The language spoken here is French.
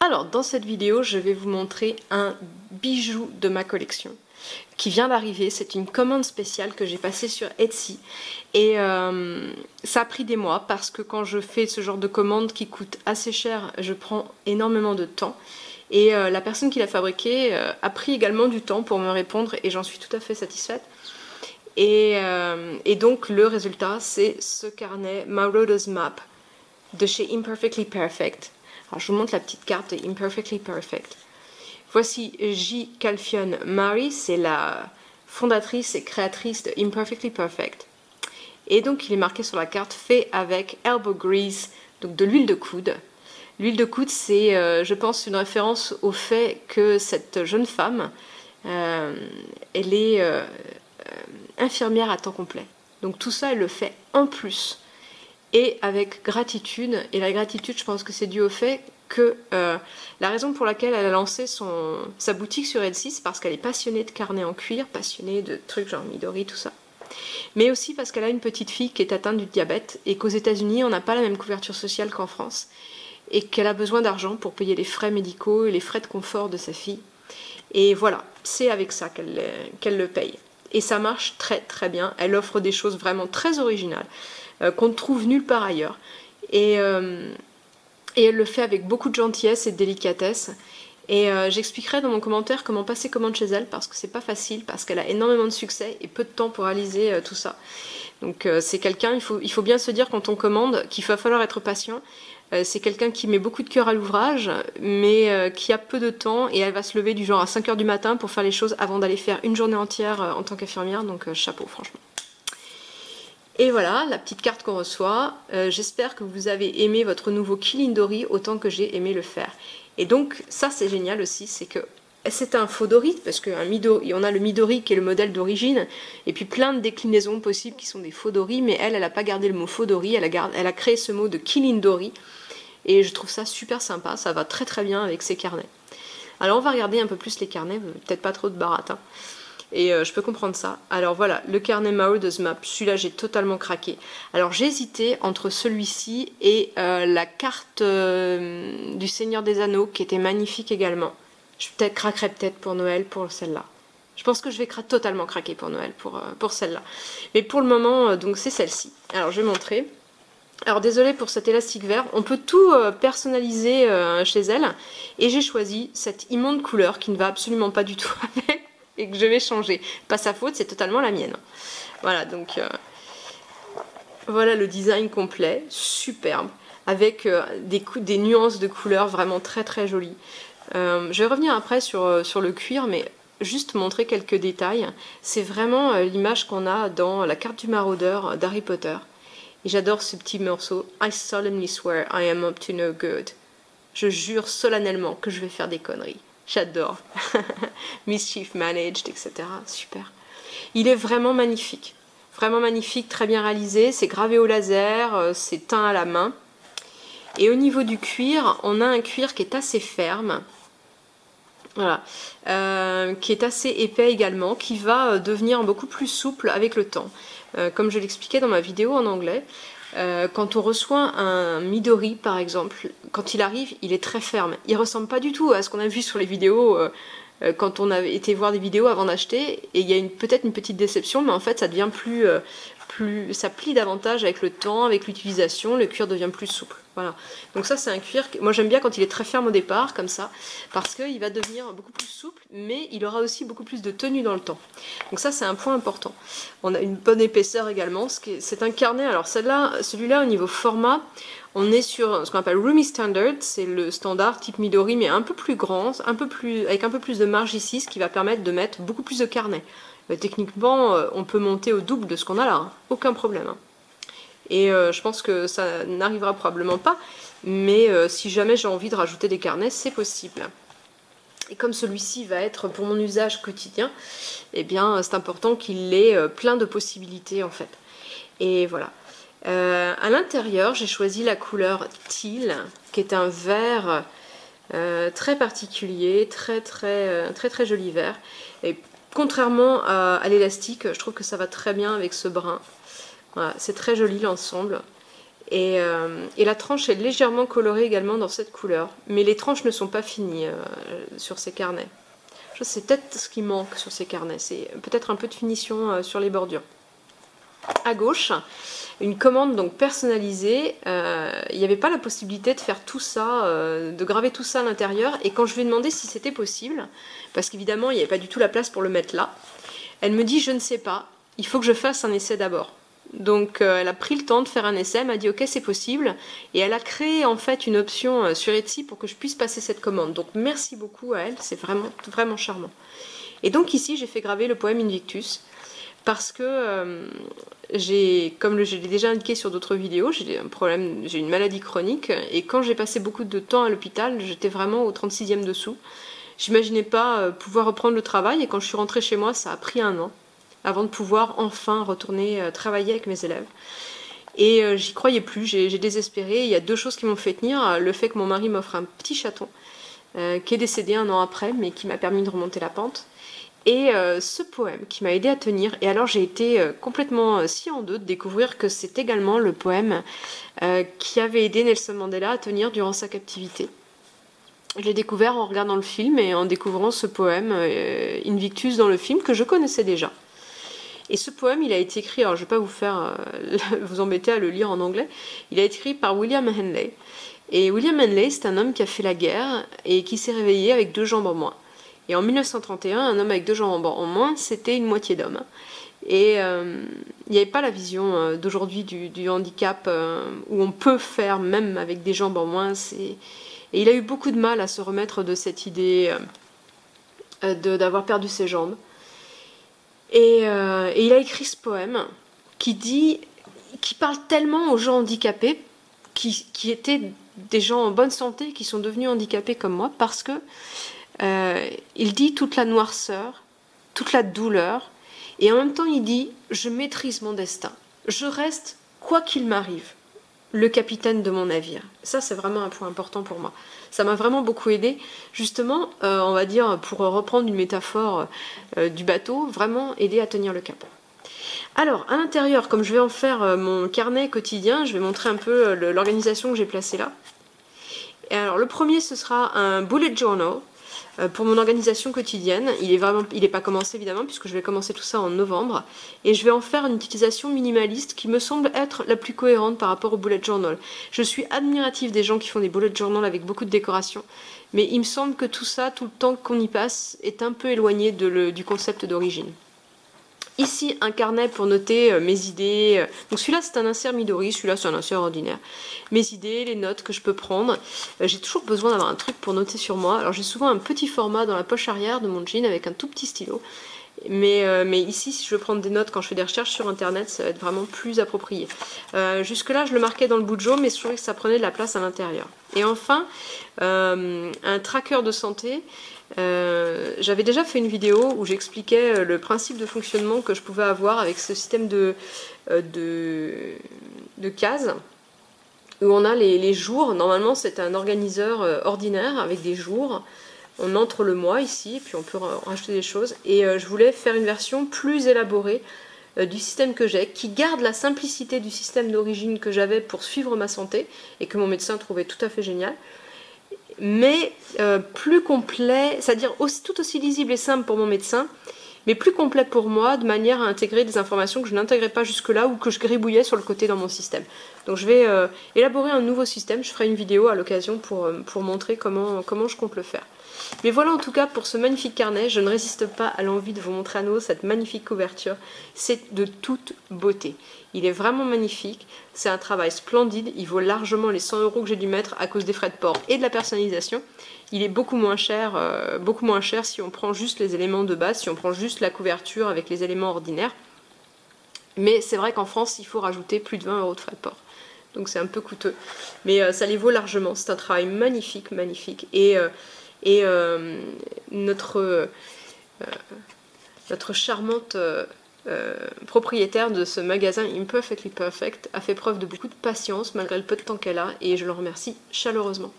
Alors, dans cette vidéo, je vais vous montrer un bijou de ma collection qui vient d'arriver. C'est une commande spéciale que j'ai passée sur Etsy et ça a pris des mois parce que quand je fais ce genre de commande qui coûte assez cher, je prends énormément de temps. Et la personne qui l'a fabriqué a pris également du temps pour me répondre et j'en suis tout à fait satisfaite. Et donc le résultat, c'est ce carnet Marauder's Map de chez Imperfectly Perfect. Alors je vous montre la petite carte de Imperfectly Perfect. Voici J. Calphion Mari, c'est la fondatrice et créatrice de Imperfectly Perfect. Et donc il est marqué sur la carte fait avec elbow grease, donc de l'huile de coude. L'huile de coude, c'est, je pense, une référence au fait que cette jeune femme, elle est infirmière à temps complet. Donc tout ça, elle le fait en plus. Et avec gratitude, et la gratitude, je pense que c'est dû au fait que la raison pour laquelle elle a lancé sa boutique sur Etsy, c'est parce qu'elle est passionnée de carnets en cuir, passionnée de trucs genre Midori, tout ça. Mais aussi parce qu'elle a une petite fille qui est atteinte du diabète et qu'aux États-Unis, on n'a pas la même couverture sociale qu'en France et qu'elle a besoin d'argent pour payer les frais médicaux et les frais de confort de sa fille. Et voilà, c'est avec ça qu'elle le paye. Et ça marche très très bien. Elle offre des choses vraiment très originales qu'on ne trouve nulle part ailleurs. Et elle le fait avec beaucoup de gentillesse et de délicatesse. Et j'expliquerai dans mon commentaire comment passer commande chez elle, parce que c'est pas facile, parce qu'elle a énormément de succès et peu de temps pour réaliser tout ça. Donc c'est quelqu'un, il faut bien se dire quand on commande qu'il va falloir être patient. C'est quelqu'un qui met beaucoup de cœur à l'ouvrage, mais qui a peu de temps, et elle va se lever du genre à 5 h du matin pour faire les choses avant d'aller faire une journée entière en tant qu'infirmière, donc chapeau franchement. Et voilà, la petite carte qu'on reçoit. J'espère que vous avez aimé votre nouveau Kilindori autant que j'ai aimé le faire. Et donc, ça c'est génial aussi, c'est que c'est un faux Dori, parce qu'on a le Midori qui est le modèle d'origine, et puis plein de déclinaisons possibles qui sont des faux Dori, mais elle n'a pas gardé le mot faux Dori, elle a créé ce mot de Kilindori, et je trouve ça super sympa, ça va très très bien avec ces carnets. Alors on va regarder un peu plus les carnets, peut-être pas trop de baratin. Et je peux comprendre ça. Alors voilà, le carnet Marauder's Map, celui-là j'ai totalement craqué. Alors j'ai hésité entre celui-ci et la carte du Seigneur des Anneaux qui était magnifique également. Je craquerai peut-être pour Noël pour celle-là. Je pense que je vais totalement craquer pour Noël pour celle-là. Mais pour le moment, donc c'est celle-ci. Alors je vais montrer. Alors désolée pour cet élastique vert, on peut tout personnaliser chez elle. Et j'ai choisi cette immonde couleur qui ne va absolument pas du tout avec. Et que je vais changer. Pas sa faute, c'est totalement la mienne. Voilà, donc voilà le design complet, superbe, avec des nuances de couleurs vraiment très très jolies. Je vais revenir après sur le cuir, mais juste montrer quelques détails. C'est vraiment l'image qu'on a dans la carte du maraudeur d'Harry Potter. Et j'adore ce petit morceau. I solemnly swear I am up to no good. Je jure solennellement que je vais faire des conneries. J'adore. Mischief managed, etc. Super. Il est vraiment magnifique. Vraiment magnifique, très bien réalisé. C'est gravé au laser, c'est teint à la main. Et au niveau du cuir, on a un cuir qui est assez ferme. Voilà. Qui est assez épais également, qui va devenir beaucoup plus souple avec le temps. Comme je l'expliquais dans ma vidéo en anglais, quand on reçoit un Midori par exemple, quand il arrive, il est très ferme. Il ressemble pas du tout à ce qu'on a vu sur les vidéos quand on a été voir des vidéos avant d'acheter. Et il y a peut-être une petite déception, mais en fait ça devient ça plie davantage avec le temps, avec l'utilisation, le cuir devient plus souple. Voilà. Donc ça c'est un cuir, moi j'aime bien quand il est très ferme au départ, comme ça, parce qu'il va devenir beaucoup plus souple, mais il aura aussi beaucoup plus de tenue dans le temps. Donc ça c'est un point important. On a une bonne épaisseur également, c'est un carnet, alors celui-là au niveau format, on est sur ce qu'on appelle Roomy Standard, c'est le standard type Midori, mais un peu plus grand, avec un peu plus de marge ici, ce qui va permettre de mettre beaucoup plus de carnets. Techniquement, on peut monter au double de ce qu'on a là, hein. Aucun problème. Hein. Et je pense que ça n'arrivera probablement pas, mais si jamais j'ai envie de rajouter des carnets, c'est possible. Et comme celui-ci va être pour mon usage quotidien, eh bien c'est important qu'il ait plein de possibilités en fait. Et voilà. À l'intérieur, j'ai choisi la couleur teal, qui est un vert très particulier, très joli vert. Et contrairement à l'élastique, je trouve que ça va très bien avec ce brun. Voilà, c'est très joli l'ensemble. Et la tranche est légèrement colorée également dans cette couleur. Mais les tranches ne sont pas finies sur ces carnets. C'est peut-être ce qui manque sur ces carnets, c'est peut-être un peu de finition sur les bordures. À gauche, une commande donc personnalisée, il n'y avait pas la possibilité de faire tout ça, de graver tout ça à l'intérieur, et quand je lui ai demandé si c'était possible, parce qu'évidemment il n'y avait pas du tout la place pour le mettre là, elle me dit je ne sais pas, il faut que je fasse un essai d'abord. Donc elle a pris le temps de faire un essai, elle m'a dit ok c'est possible, et elle a créé en fait une option sur Etsy pour que je puisse passer cette commande. Donc merci beaucoup à elle, c'est vraiment, vraiment charmant. Et donc ici j'ai fait graver le poème Invictus, parce que comme je l'ai déjà indiqué sur d'autres vidéos, j'ai un problème, j'ai une maladie chronique, et quand j'ai passé beaucoup de temps à l'hôpital, j'étais vraiment au 36e dessous. J'imaginais pas pouvoir reprendre le travail, et quand je suis rentrée chez moi, ça a pris 1 an avant de pouvoir enfin retourner travailler avec mes élèves. Et j'y croyais plus, j'ai désespéré. Il y a 2 choses qui m'ont fait tenir. Le fait que mon mari m'offre un petit chaton, qui est décédé 1 an après, mais qui m'a permis de remonter la pente. Et ce poème qui m'a aidé à tenir. Et alors j'ai été complètement sciée en deux de découvrir que c'est également le poème qui avait aidé Nelson Mandela à tenir durant sa captivité. Je l'ai découvert en regardant le film et en découvrant ce poème Invictus dans le film que je connaissais déjà. Et ce poème, il a été écrit, alors je ne vais pas vous faire vous embêter à le lire en anglais, il a été écrit par William Henley. Et William Henley, c'est un homme qui a fait la guerre et qui s'est réveillé avec 2 jambes en moins. Et en 1931, un homme avec 2 jambes en moins, c'était une moitié d'homme. Et il n'y avait pas la vision d'aujourd'hui du handicap où on peut faire même avec des jambes en moins. Et il a eu beaucoup de mal à se remettre de cette idée d'avoir perdu ses jambes. Et il a écrit ce poème qui parle tellement aux gens handicapés, qui étaient des gens en bonne santé, qui sont devenus handicapés comme moi, parce que il dit toute la noirceur, toute la douleur, et en même temps il dit je maîtrise mon destin, je reste quoi qu'il m'arrive le capitaine de mon navire. Ça c'est vraiment un point important pour moi. Ça m'a vraiment beaucoup aidé, justement, on va dire, pour reprendre une métaphore du bateau, vraiment aider à tenir le cap. Alors, à l'intérieur, comme je vais en faire mon carnet quotidien, je vais montrer un peu l'organisation que j'ai placée là. Et alors, le premier, ce sera un bullet journal pour mon organisation quotidienne. Il est pas commencé, évidemment, puisque je vais commencer tout ça en novembre. Et je vais en faire une utilisation minimaliste qui me semble être la plus cohérente par rapport au bullet journal. Je suis admirative des gens qui font des bullet journal avec beaucoup de décoration. Mais il me semble que tout ça, tout le temps qu'on y passe, est un peu éloigné du concept d'origine. Ici, un carnet pour noter mes idées. Donc celui-là, c'est un insert Midori, celui-là, c'est un insert ordinaire. Mes idées, les notes que je peux prendre. J'ai toujours besoin d'avoir un truc pour noter sur moi. Alors j'ai souvent un petit format dans la poche arrière de mon jean avec un tout petit stylo. Mais ici, si je veux prendre des notes quand je fais des recherches sur Internet, ça va être vraiment plus approprié. Jusque-là, je le marquais dans le bout de jaune, mais je trouvais que ça prenait de la place à l'intérieur. Et enfin, un tracker de santé. J'avais déjà fait une vidéo où j'expliquais le principe de fonctionnement que je pouvais avoir avec ce système de cases où on a les jours. Normalement c'est un organiseur ordinaire avec des jours, on entre le mois ici puis on peut rajouter des choses, et je voulais faire une version plus élaborée du système que j'ai, qui garde la simplicité du système d'origine que j'avais pour suivre ma santé et que mon médecin trouvait tout à fait génial, mais plus complet, c'est-à-dire tout aussi lisible et simple pour mon médecin, mais plus complet pour moi, de manière à intégrer des informations que je n'intégrais pas jusque-là ou que je gribouillais sur le côté dans mon système. Donc je vais élaborer un nouveau système, je ferai une vidéo à l'occasion pour montrer comment je compte le faire. Mais voilà en tout cas pour ce magnifique carnet, je ne résiste pas à l'envie de vous montrer à nouveau cette magnifique couverture, c'est de toute beauté. Il est vraiment magnifique, c'est un travail splendide, il vaut largement les 100 € que j'ai dû mettre à cause des frais de port et de la personnalisation. Il est beaucoup moins cher si on prend juste les éléments de base, si on prend juste la couverture avec les éléments ordinaires. Mais c'est vrai qu'en France, il faut rajouter plus de 20 € de frais de port. Donc c'est un peu coûteux. Mais ça les vaut largement, c'est un travail magnifique, magnifique. Et notre charmante propriétaire de ce magasin Imperfectly Perfect a fait preuve de beaucoup de patience malgré le peu de temps qu'elle a, et je l'en remercie chaleureusement.